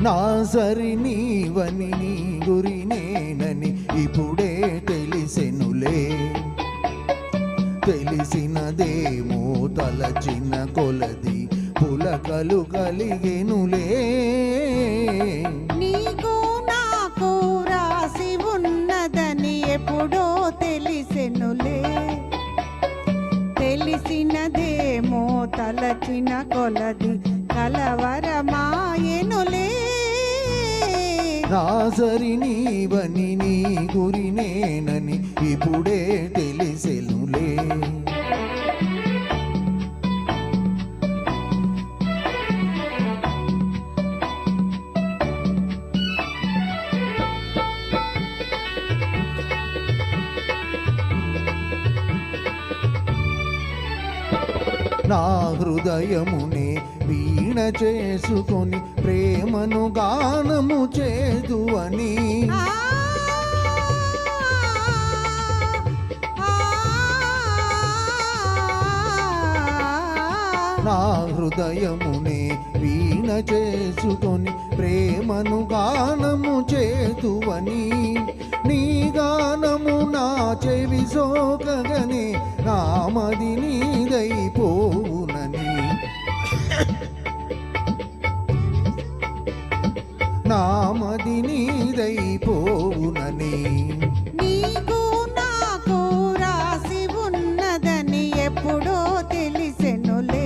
నాజరి నీవని నీ గురి నేనని ఇప్పుడే తెలిసెనులే. తెలిసినదేమో తలచిన కొలది పులకలు కలిగెనులే. నీకు నాకు రాసి ఉన్నదని ఎప్పుడో తెలిసెనులే. తెలిసినదేమో తలచిన కొలది కలవరమాయెనులే. నాజరి నీవని నీ గురి నేనని ఇప్పుడే తెలిసెనులే. నా హృదయమునే వీణ చేసుకొని ప్రేమను గానము చేదువని. నా హృదయమునే వీణ చేసుకొని ప్రేమను గానము చేదువని. నీ గానము నా చెవి సోకగనే నామది నీదైపోవునని. నామది నీదైపోవునని. నీకు నాకు రాసి ఉన్నదని ఎప్పుడో తెలిసెనులే.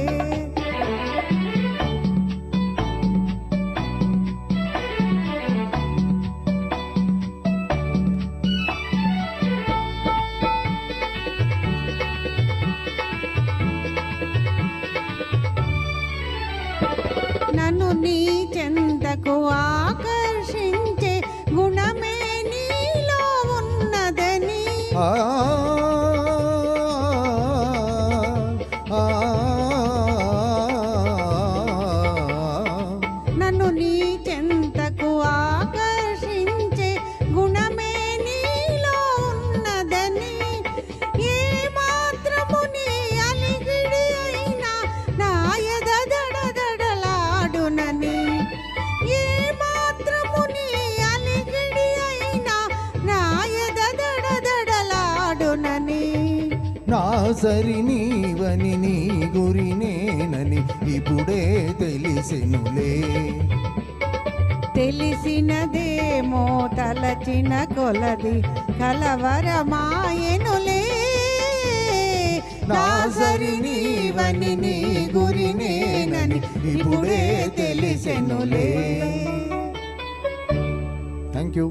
నన్ను నీ చెంతకు ఆకర్షించే గుణమే నీలో ఉన్నదని. నన్ను నీ చెంతకు ఆకర్షించే గుణమే నీలో ఉన్నదని. ఏ మాత్రము నీ అలిగిడి అయినా నా ఎద దడదడలాడునని. ఏ మాత్రము నీ అలిగిడి అయినా నా ఎద దడదడలాడునని. నాజరి నీవని నీ గురి నేనని ఇప్పుడే తెలిసెనులే. తెలిసినదేమో తలచిన కొలది కలవరమాయెనులే. నాజరి నీవని నీ గురి నేనని ఇప్పుడే తెలిసెనులే. Thank you.